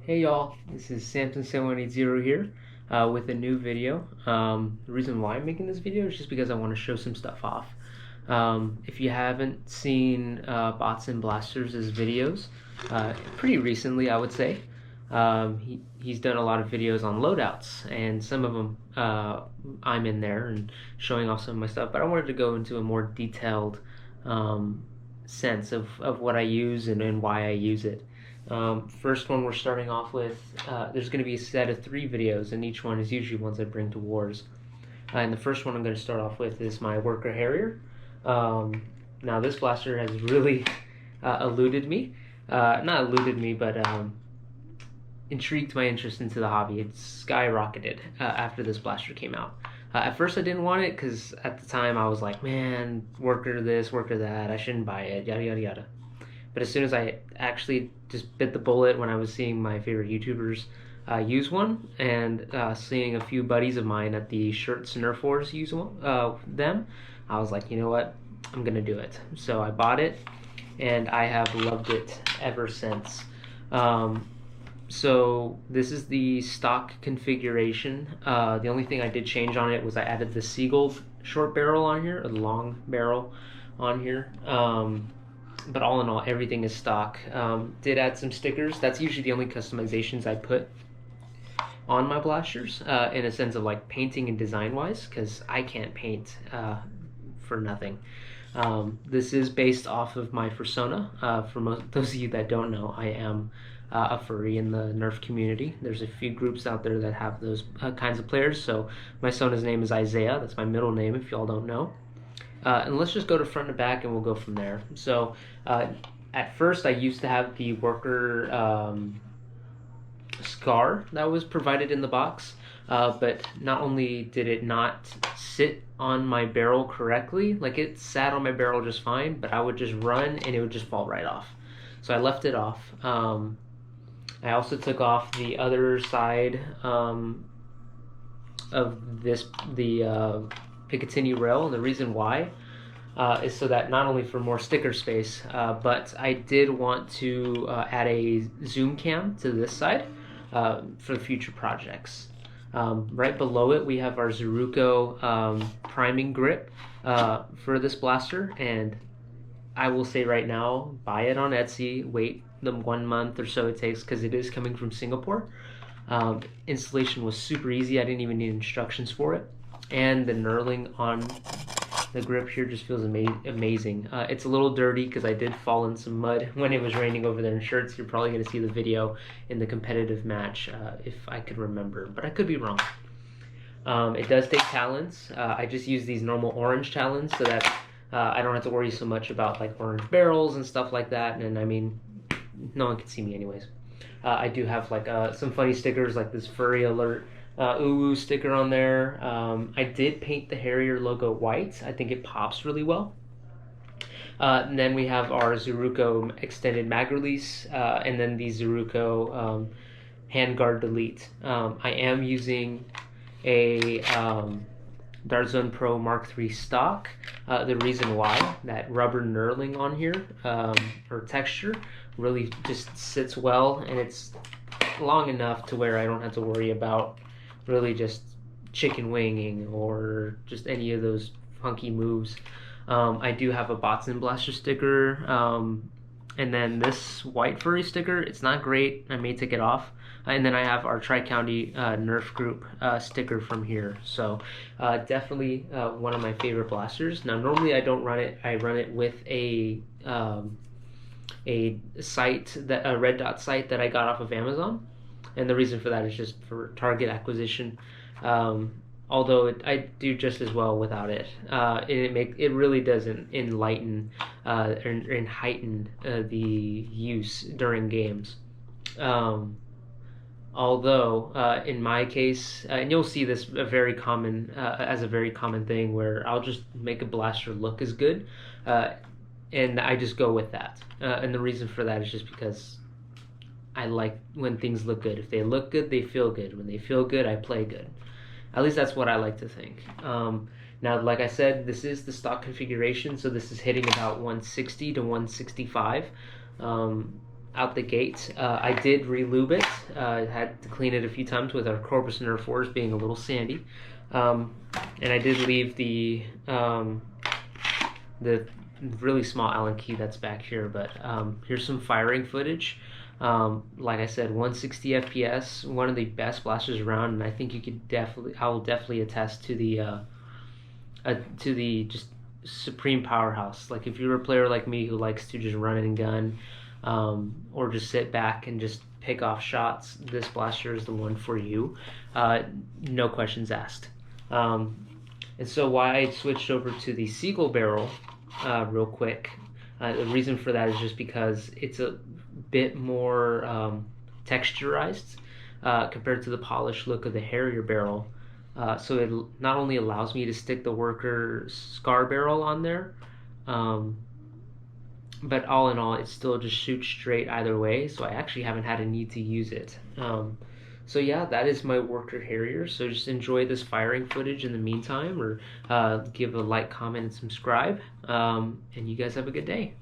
Hey y'all, this is Samson7180 here with a new video. The reason why I'm making this video is just because I want to show some stuff off. If you haven't seen Bots and Blasters' videos, pretty recently I would say, he's done a lot of videos on loadouts, and some of them I'm in there and showing off some of my stuff, but I wanted to go into a more detailed sense of what I use and why I use it. First one we're starting off with, there's going to be a set of 3 videos, and each one is usually ones I bring to wars. And the first one I'm going to start off with is my worker Harrier. Now this blaster has really eluded me. Not eluded me, but intrigued my interest into the hobby. It skyrocketed after this blaster came out. At first I didn't want it because at the time I was like, man, worker this, worker that, I shouldn't buy it, yada yada yada. But as soon as I actually just bit the bullet when I was seeing my favorite YouTubers use one, and seeing a few buddies of mine at the Shirts Nerf Wars use them, I was like, you know what, I'm gonna do it. So I bought it, and I have loved it ever since. So this is the stock configuration. The only thing I did change on it was I added the Seagull short barrel on here, a long barrel on here. But all in all, everything is stock. Did add some stickers. That's usually the only customizations I put on my blasters, in a sense of like painting and design wise, because I can't paint for nothing. This is based off of my persona. For those of you that don't know, I am a furry in the Nerf community. There's a few groups out there that have those kinds of players. So my persona's name is Isaiah. That's my middle name if y'all don't know. And let's just go to front to back and we'll go from there. So at first I used to have the worker scar that was provided in the box, but not only did it not sit on my barrel correctly, like it sat on my barrel just fine, but I would just run and it would just fall right off. So I left it off. I also took off the other side of the Picatinny rail, and the reason why is so that not only for more sticker space, but I did want to add a zoom cam to this side for future projects. Right below it we have our Zeruko priming grip for this blaster, and I will say right now, buy it on Etsy, wait the 1 month or so it takes because it is coming from Singapore. Installation was super easy, I didn't even need instructions for it. And the knurling on the grip here just feels amazing. It's a little dirty because I did fall in some mud when it was raining over there in Shirts. You're probably going to see the video in the competitive match if I could remember, but I could be wrong. It does take talons. I just use these normal orange talons so that I don't have to worry so much about like orange barrels and stuff like that. And I mean, no one can see me anyways. I do have like some funny stickers like this furry alert ooh sticker on there. I did paint the Harrier logo white. I think it pops really well. And then we have our Zeruko extended mag release, and then the Zeruko handguard delete. I am using a Dart Zone Pro Mark III stock. The reason why, that rubber knurling on here, or texture, really just sits well, and it's long enough to where I don't have to worry about really just chicken winging or just any of those funky moves. I do have a Bots and Blaster sticker, and then this white furry sticker, it's not great, I may take it off. And then I have our Tri-County Nerf group sticker from here. So definitely one of my favorite blasters. Now normally I don't run it, I run it with a site, a red dot site that I got off of Amazon. And the reason for that is just for target acquisition. Although I do just as well without it. It really doesn't enlighten and heighten the use during games. Although in my case, and you'll see this as a very common thing, where I'll just make a blaster look as good, and I just go with that. And the reason for that is just because I like when things look good. If they look good, they feel good. When they feel good, I play good. At least that's what I like to think. Now, like I said, this is the stock configuration, so this is hitting about 160 to 165. out the gate. I did re-lube it. Had to clean it a few times with our Corpus Nerf 4s being a little sandy. And I did leave the really small Allen key that's back here. But here's some firing footage. Like I said, 160 FPS, one of the best blasters around, and I think you could I will definitely attest to the just supreme powerhouse. Like if you're a player like me who likes to just run and gun, or just sit back and just pick off shots, this blaster is the one for you. No questions asked. And so why I switched over to the Seagull barrel real quick, the reason for that is just because it's a bit more texturized compared to the polished look of the Harrier barrel. So it not only allows me to stick the Worker Scar barrel on there, but all in all, it still just shoots straight either way, so I actually haven't had a need to use it. So yeah, that is my Worker Harrier. So just enjoy this firing footage in the meantime, or give a like, comment, and subscribe. And you guys have a good day.